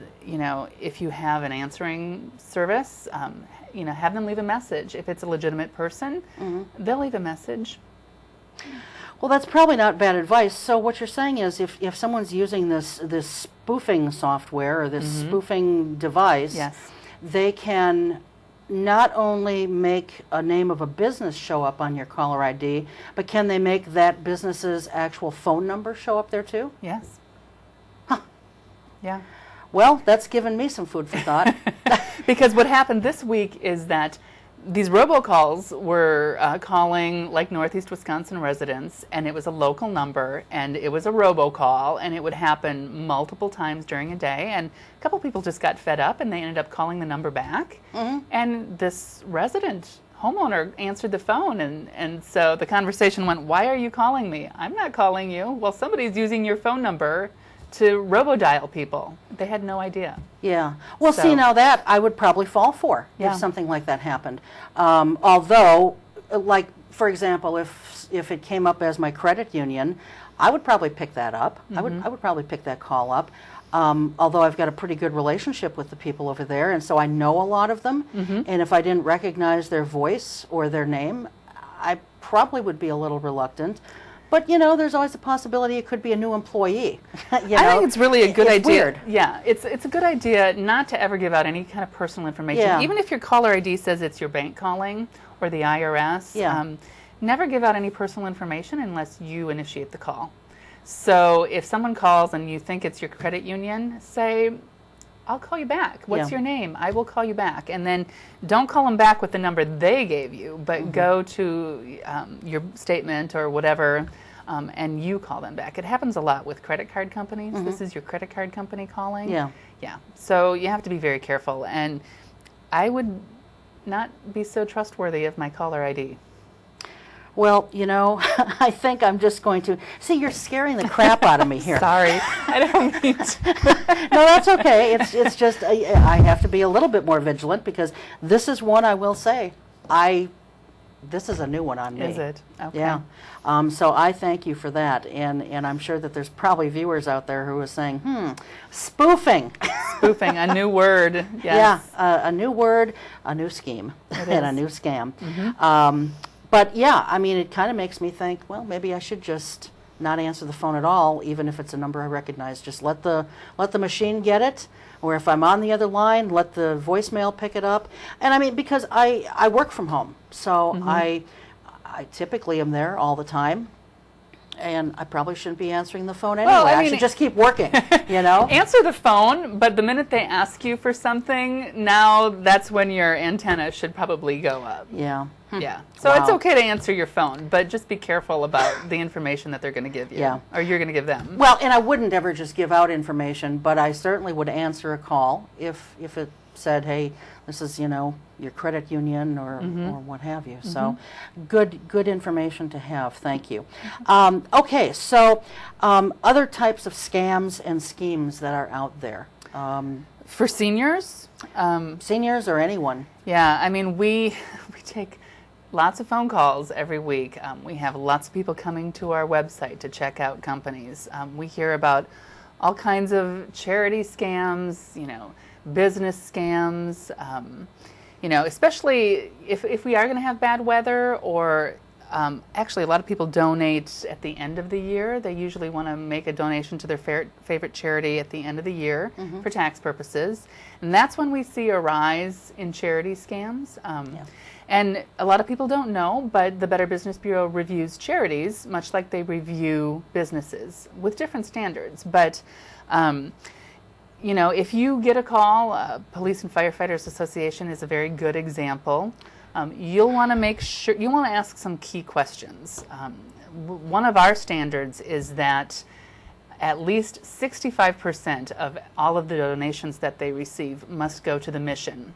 if you have an answering service, have them leave a message. If it's a legitimate person, they'll leave a message. Well, that's probably not bad advice. So what you're saying is if someone's using this spoofing software or this spoofing device, yes, they can not only make a name of a business show up on your caller ID, but can they make that business's actual phone number show up there too? Yes. Huh. Yeah. Well, that's given me some food for thought. Because what happened this week is that these robocalls were calling like Northeast Wisconsin residents, and it was a local number, and it was a robocall, and it would happen multiple times during a day, and a couple people just got fed up, and they ended up calling the number back, and this resident homeowner answered the phone, and so the conversation went, "Why are you calling me?" "I'm not calling you." "Well, somebody's using your phone number to robo-dial people." They had no idea. Yeah. Well, So- see, now that I would probably fall for Yeah. if something like that happened. Although, like, for example, if it came up as my credit union, I would probably pick that up. I would probably pick that call up. Although I've got a pretty good relationship with the people over there, and so I know a lot of them. And if I didn't recognize their voice or their name, I probably would be a little reluctant. But, you know, there's always a possibility it could be a new employee. You know? I think it's really a good It's idea. weird. Yeah, it's a good idea not to ever give out any kind of personal information. Yeah. Even if your caller ID says it's your bank calling or the IRS, Yeah. never give out any personal information unless you initiate the call. So if someone calls and you think it's your credit union, say, "I'll call you back. What's Yeah. your name? I will call you back." And then don't call them back with the number they gave you, but go to your statement or whatever, and you call them back. It happens a lot with credit card companies. This is your credit card company calling. Yeah. Yeah. So you have to be very careful. And I would not be so trustworthy of my caller ID. Well, you know, I think I'm just going to... See, you're scaring the crap out of me here. Sorry, I don't mean to. No, that's okay. It's just I have to be a little bit more vigilant because this is one I will say. This is a new one on me. Is it? Okay. Yeah. So I thank you for that, and I'm sure that there's probably viewers out there who are saying, spoofing. Spoofing, a new word. Yes. Yeah, a new word, a new scheme, and a is. new scam. But yeah, I mean, it kind of makes me think, well, maybe I should just not answer the phone at all, even if it's a number I recognize. Just let the machine get it, or if I'm on the other line, let the voicemail pick it up. And I mean, because I work from home, so I typically am there all the time. And I probably shouldn't be answering the phone anyway. Well, I I mean, should just keep working, you know? Answer the phone, but the minute they ask you for something, now that's when your antenna should probably go up. Yeah. Yeah. So it's Wow. okay to answer your phone, but just be careful about the information that they're going to give you. Yeah. Or you're going to give them. Well, and I wouldn't ever just give out information, but I certainly would answer a call if it said, hey, this is, you know, your credit union or what have you. So good information to have. Thank you. Okay, so other types of scams and schemes that are out there. For seniors? Seniors or anyone. Yeah, I mean, we take lots of phone calls every week. We have lots of people coming to our website to check out companies. We hear about all kinds of charity scams, you know, business scams, you know, especially if we are going to have bad weather or actually a lot of people donate at the end of the year. They usually want to make a donation to their favorite charity at the end of the year for tax purposes. And that's when we see a rise in charity scams. And a lot of people don't know, but the Better Business Bureau reviews charities, much like they review businesses, with different standards. But you know, if you get a call, Police and Firefighters Association is a very good example. You'll want to make sure, you want to ask some key questions. One of our standards is that at least 65% of all of the donations that they receive must go to the mission,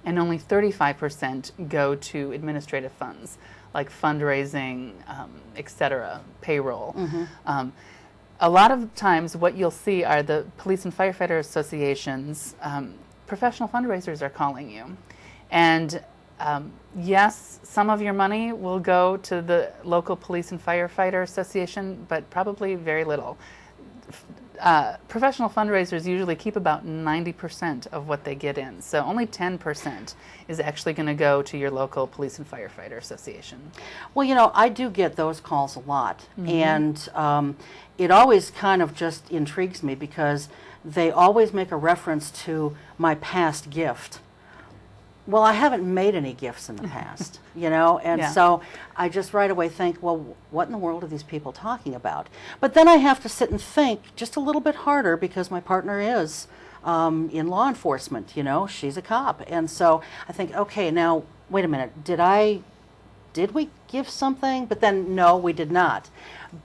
and only 35% go to administrative funds, like fundraising, etc., payroll. A lot of times what you'll see are the Police and Firefighter Associations, professional fundraisers are calling you. And yes, some of your money will go to the local Police and Firefighter Association, but probably very little. Professional fundraisers usually keep about 90% of what they get in, so only 10% is actually going to go to your local Police and Firefighter Association. Well, you know, I do get those calls a lot, and it always kind of just intrigues me because they always make a reference to my past gift. Well, I haven't made any gifts in the past, you know, and so I just right away think, well, what in the world are these people talking about? But then I have to sit and think just a little bit harder because my partner is in law enforcement, you know, she's a cop. And so I think, okay, now wait a minute, did we give something? But then, no, we did not.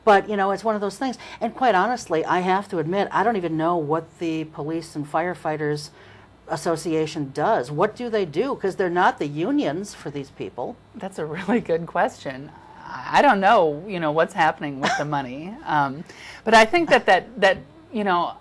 But, you know, it's one of those things. And quite honestly, I have to admit, I don't even know what the Police and Firefighters Association does. What do they do? Because they're not the unions for these people. That's a really good question. I don't know, you know, what's happening with the money. But I think that you know,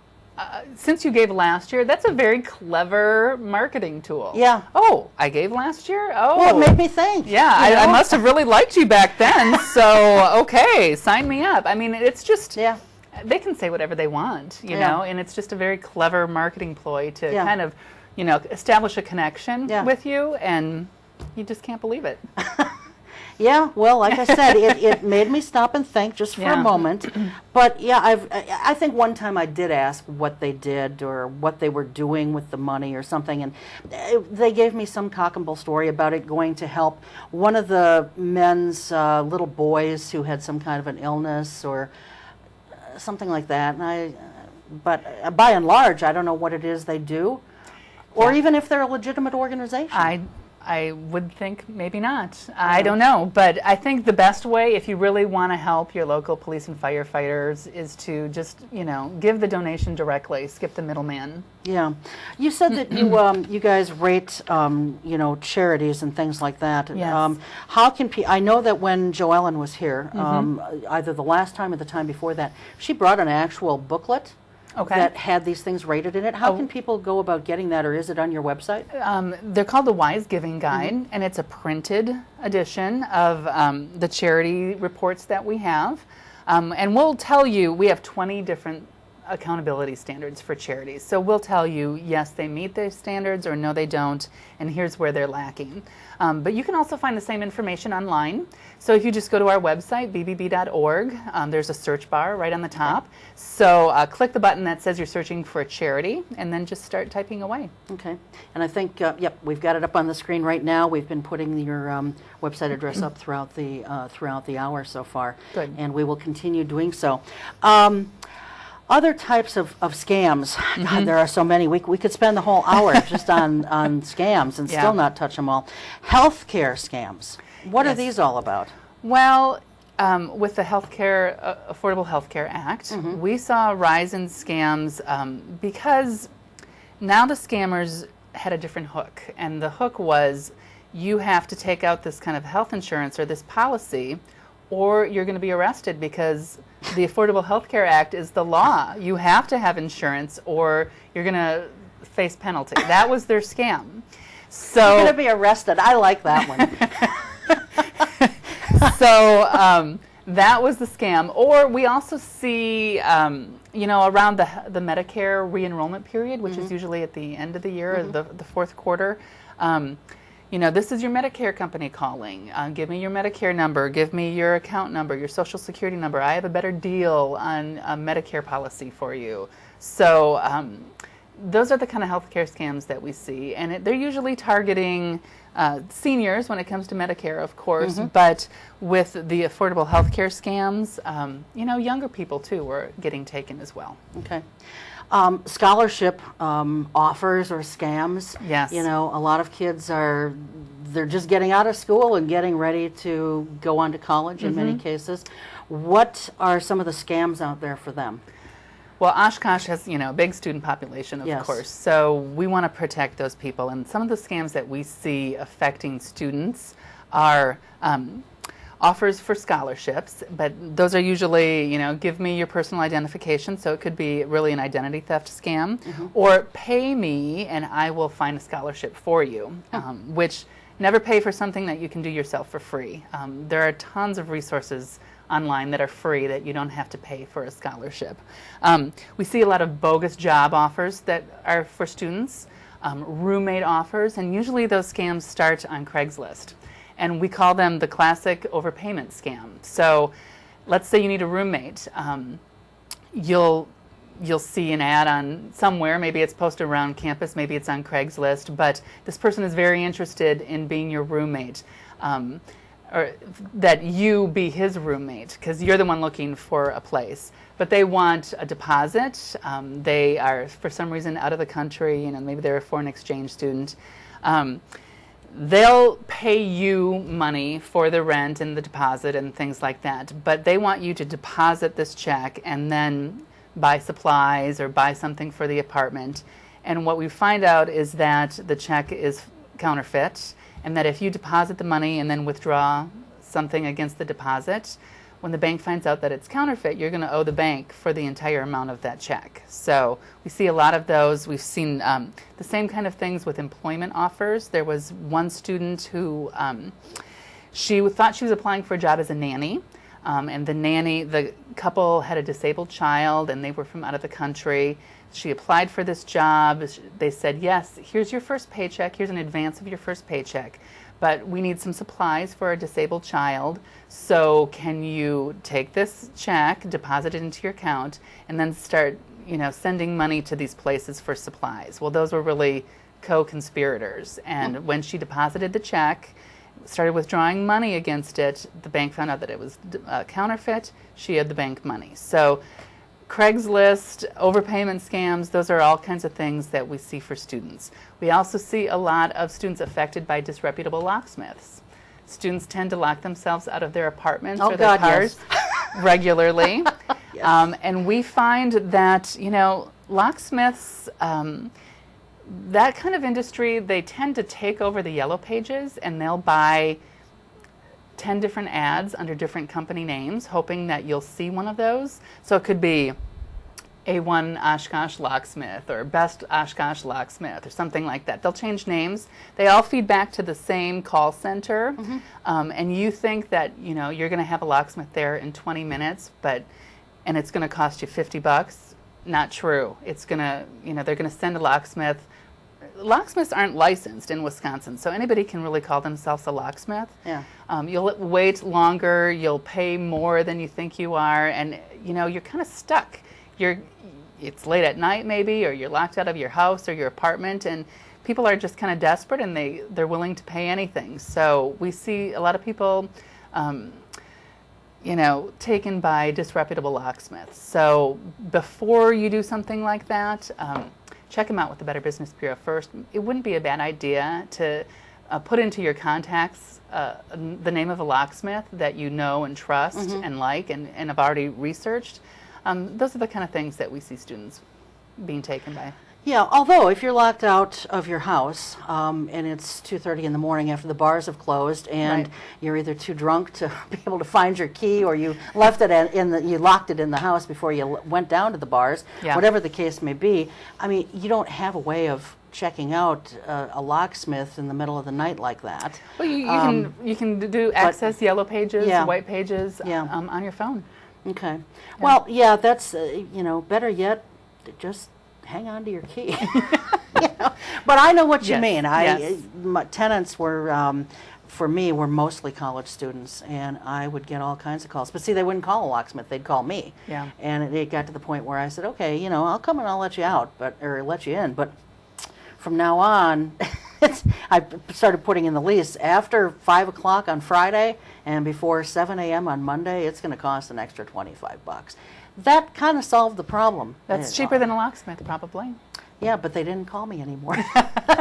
since you gave last year, that's a very clever marketing tool. Yeah. Oh, I gave last year? Oh. Well, it made me think. Yeah, I must have really liked you back then, so okay, sign me up. I mean, it's just, they can say whatever they want, you know, and it's just a very clever marketing ploy to kind of, you know, establish a connection with you, and you just can't believe it. Yeah, well, like I said, it made me stop and think just for a moment. But yeah, I think one time I did ask what they did or what they were doing with the money or something, and they gave me some cock and bull story about it going to help one of the men's little boys who had some kind of an illness or something like that. And but by and large, I don't know what it is they do, or even if they're a legitimate organization. I would think maybe not. I don't know. But I think the best way, if you really want to help your local police and firefighters, is to just, you know, give the donation directly, skip the middleman. Yeah. You said that you guys rate, you know, charities and things like that. Yes. How can I know that when Joellen was here, either the last time or the time before that, she brought an actual booklet. That had these things rated in it. How can people go about getting that, or is it on your website? They're called the Wise Giving Guide, and it's a printed edition of the charity reports that we have. And we'll tell you, we have 20 different accountability standards for charities. So we'll tell you, yes, they meet those standards, or no, they don't, and here's where they're lacking. But you can also find the same information online. So if you just go to our website, bbb.org, there's a search bar right on the top. So click the button that says you're searching for a charity, and then just start typing away. Okay. And I think, yep, we've got it up on the screen right now. We've been putting your website address up throughout the hour so far. Good. And we will continue doing so. Other types of scams, God, there are so many. We could spend the whole hour just on scams and still not touch them all. Healthcare scams. What are these all about? Well, with the Affordable Health Care Act, we saw a rise in scams because now the scammers had a different hook. And the hook was, you have to take out this kind of health insurance or this policy, or you're going to be arrested because the Affordable Health Care Act is the law. You have to have insurance or you're going to face penalty. That was their scam. So you're going to be arrested. I like that one. So that was the scam. Or we also see, you know, around the Medicare re-enrollment period, which is usually at the end of the year, the fourth quarter. You know, this is your Medicare company calling. Give me your Medicare number. Give me your account number, your Social Security number. I have a better deal on a Medicare policy for you. So those are the kind of healthcare scams that we see. And they're usually targeting seniors when it comes to Medicare, of course. But with the affordable healthcare scams, you know, younger people, too, were getting taken as well. Okay. Scholarship offers or scams. Yes. You know, a lot of kids they're just getting out of school and getting ready to go on to college in many cases. What are some of the scams out there for them? Well, Oshkosh has, you know, a big student population, of course, so we want to protect those people. And some of the scams that we see affecting students are offers for scholarships, but those are usually, you know, give me your personal identification, so it could be really an identity theft scam, or pay me and I will find a scholarship for you, which never pay for something that you can do yourself for free. There are tons of resources online that are free that you don't have to pay for a scholarship. We see a lot of bogus job offers that are for students, roommate offers, and usually those scams start on Craigslist. And we call them the classic overpayment scam. So let's say you need a roommate. You'll see an ad on somewhere, maybe it's posted around campus, maybe it's on Craigslist, but this person is very interested in being your roommate, or that you be his roommate, because you're the one looking for a place. But they want a deposit. They are, for some reason, out of the country, you know, maybe they're a foreign exchange student. they'll pay you money for the rent and the deposit and things like that, but they want you to deposit this check and then buy supplies or buy something for the apartment. And what we find out is that the check is counterfeit, and that if you deposit the money and then withdraw something against the deposit, when the bank finds out that it's counterfeit, you're going to owe the bank for the entire amount of that check. So we see a lot of those. We've seen the same kind of things with employment offers. There was one student who she thought she was applying for a job as a nanny, and the couple had a disabled child, and they were from out of the country. She applied for this job. They said, yes, here's your first paycheck. Here's an advance of your first paycheck. But we need some supplies for a disabled child. So can you take this check, deposit it into your account, and then start, sending money to these places for supplies? Well, those were really co-conspirators. And when she deposited the check, started withdrawing money against it, the bank found out that it was counterfeit. She owed the bank money. So Craigslist, overpayment scams, those are all kinds of things that we see for students. We also see a lot of students affected by disreputable locksmiths. Students tend to lock themselves out of their apartments or their cars regularly. Yes. And we find that, locksmiths, that kind of industry, they tend to take over the yellow pages, and they'll buy 10 different ads under different company names, hoping that you'll see one of those. So it could be A1 Oshkosh Locksmith or Best Oshkosh Locksmith or something like that. They'll change names. They all feed back to the same call center. And you think that, you're going to have a locksmith there in 20 minutes, and it's going to cost you $50. Not true. It's going to, they're going to send a locksmith. Locksmiths aren't licensed in Wisconsin, so anybody can really call themselves a locksmith. Yeah. You'll wait longer, you'll pay more than you think you are, and you're kind of stuck. It's late at night maybe, or you're locked out of your house or your apartment, and people are just kind of desperate, and they're willing to pay anything. So we see a lot of people taken by disreputable locksmiths. So before you do something like that, check them out with the Better Business Bureau first. It wouldn't be a bad idea to put into your contacts the name of a locksmith that you know and trust and like and have already researched. Those are the kind of things that we see students being taken by. Yeah, although if you're locked out of your house and it's 2:30 in the morning after the bars have closed, and you're either too drunk to be able to find your key, or you left it you locked it in the house before you went down to the bars, whatever the case may be, I mean, you don't have a way of checking out a locksmith in the middle of the night like that. Well, you can do access yellow pages, white pages on your phone. Okay. Yeah. Well, yeah, that's better yet, just hang on to your key. But I know what you mean. My tenants were, for me, were mostly college students, and I would get all kinds of calls. But see, they wouldn't call a locksmith; they'd call me. Yeah. And it got to the point where I said, "Okay, I'll come and I'll let you out, or let you in." But from now on, I started putting in the lease after 5 o'clock on Friday and before 7 a.m. on Monday. It's going to cost an extra $25. That kind of solved the problem. That's cheaper than a locksmith, probably. Yeah, but they didn't call me anymore.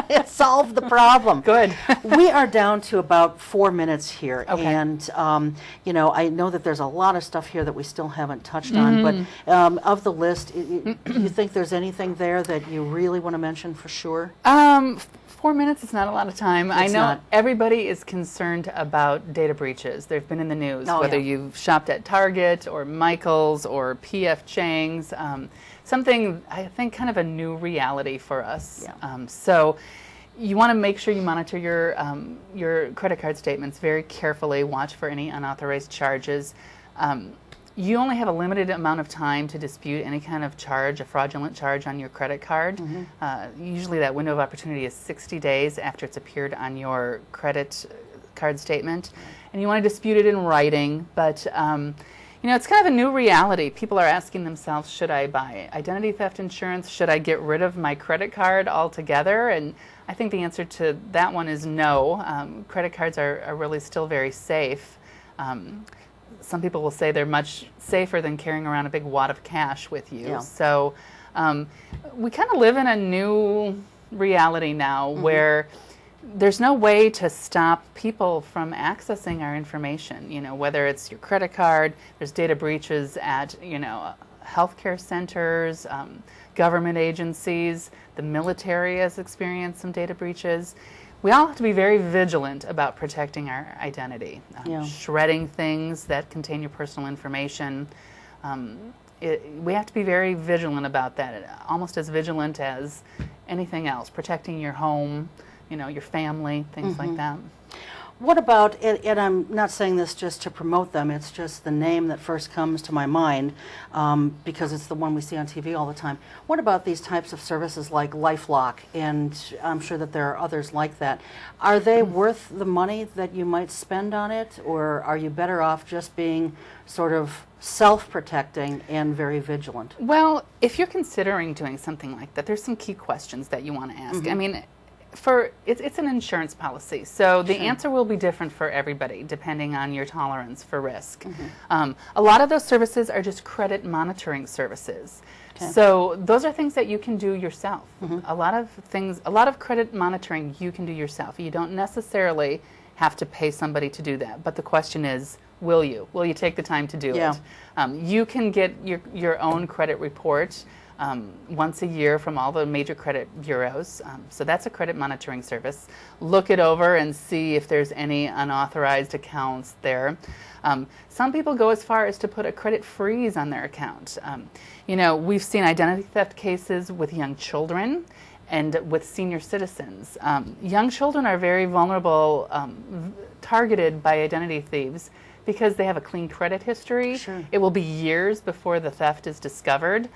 It solved the problem. Good. We are down to about 4 minutes here. Okay. And, I know that there's a lot of stuff here that we still haven't touched on. But of the list, do you think there's anything there that you really want to mention for sure? 4 minutes is not a lot of time. I know everybody is concerned about data breaches. They've been in the news, whether you've shopped at Target or Michael's or P.F. Chang's. Something, I think, kind of a new reality for us. Yeah. So you want to make sure you monitor your credit card statements very carefully. Watch for any unauthorized charges. You only have a limited amount of time to dispute any kind of charge, a fraudulent charge on your credit card. Usually that window of opportunity is 60 days after it's appeared on your credit card statement. And you want to dispute it in writing, but it's kind of a new reality. People are asking themselves, should I buy identity theft insurance? Should I get rid of my credit card altogether? And I think the answer to that one is no. Credit cards are really still very safe. Some people will say they're much safer than carrying around a big wad of cash with you. Yeah. So we kind of live in a new reality now where there's no way to stop people from accessing our information. You know, whether it's your credit card, there's data breaches at, you know, healthcare centers, government agencies, the military has experienced some data breaches. We all have to be very vigilant about protecting our identity, shredding things that contain your personal information. We have to be very vigilant about that, almost as vigilant as anything else, protecting your home, you know, your family, things like that. What about, and I'm not saying this just to promote them, it's just the name that first comes to my mind because it's the one we see on TV all the time. What about these types of services like LifeLock, and I'm sure that there are others like that. Are they worth the money that you might spend on it, or are you better off just being sort of self-protecting and very vigilant? Well, if you're considering doing something like that, there's some key questions that you want to ask. I mean, it's an insurance policy, so the answer will be different for everybody depending on your tolerance for risk. A lot of those services are just credit monitoring services. So those are things that you can do yourself. A lot of credit monitoring you can do yourself. You don't necessarily have to pay somebody to do that, but the question is, will you? Will you take the time to do it? You can get your own credit report once a year from all the major credit bureaus. So that's a credit monitoring service. Look it over and see if there's any unauthorized accounts there. Some people go as far as to put a credit freeze on their account. You know, we've seen identity theft cases with young children and with senior citizens. Young children are very vulnerable, targeted by identity thieves because they have a clean credit history. It will be years before the theft is discovered.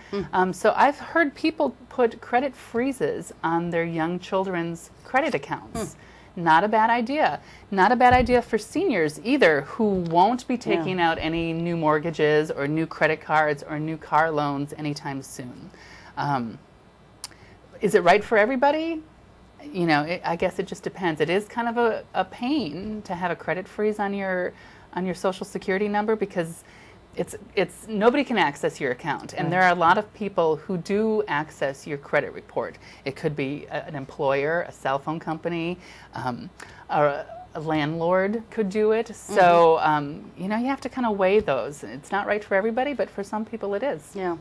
So I've heard people put credit freezes on their young children's credit accounts. Not a bad idea. Not a bad idea for seniors either, who won't be taking out any new mortgages or new credit cards or new car loans anytime soon. Is it right for everybody? You know, I guess it just depends. It is kind of a pain to have a credit freeze on your Social Security number because it's nobody can access your account, and there are a lot of people who do access your credit report. It could be an employer, a cell phone company, or a landlord could do it. So you know, you have to kind of weigh those. It's not right for everybody, but for some people it is. Yeah.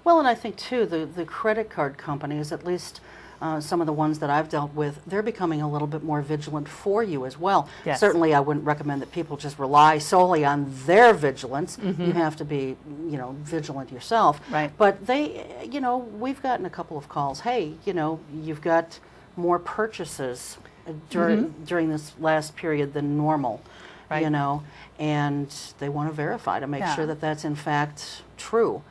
Well, and I think too the credit card companies, at least some of the ones that I've dealt with, they're becoming a little bit more vigilant for you as well. Certainly I wouldn't recommend that people just rely solely on their vigilance. You have to be, you know, vigilant yourself. But they, you know, we've gotten a couple of calls, hey, you know, you've got more purchases during this last period than normal, you know, and they want to verify to make sure that that's in fact true.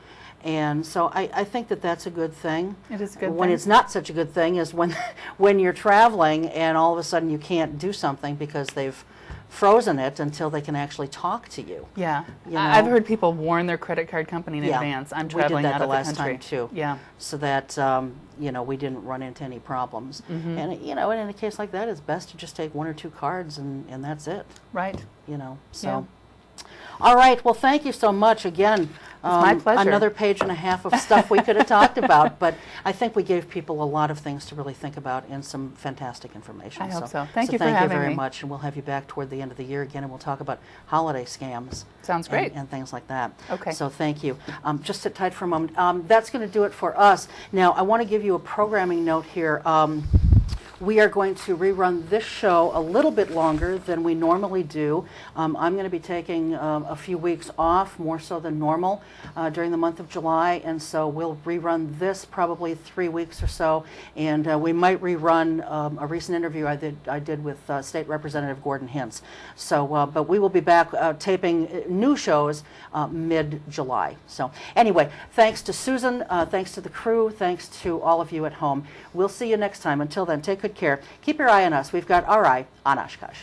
And so I think that that's a good thing. It is a good when thing. It's not such a good thing is when you're traveling and all of a sudden you can't do something because they've frozen it until they can actually talk to you. You know? I've heard people warn their credit card company in advance. I'm traveling out of the country. We did that the last time too. So that you know, we didn't run into any problems. And you know, in a case like that, it's best to just take one or two cards and that's it. You know. So. All right. Well, thank you so much again. It's my pleasure. Another page and a half of stuff we could have talked about, but I think we gave people a lot of things to really think about and some fantastic information. I hope so. Thank you for having me. Thank you very much, and we'll have you back toward the end of the year again, and we'll talk about holiday scams. Sounds great. And things like that. Okay. So thank you. Just sit tight for a moment. That's going to do it for us. Now, I want to give you a programming note here. We are going to rerun this show a little bit longer than we normally do. I'm going to be taking a few weeks off, more so than normal, during the month of July, and so we'll rerun this probably 3 weeks or so, and we might rerun a recent interview I did with State Representative Gordon Hentz. So, but we will be back taping new shows mid-July. So anyway, thanks to Susan, thanks to the crew, thanks to all of you at home. We'll see you next time. Until then, take good care. Keep your eye on us. We've got our eye on Oshkosh.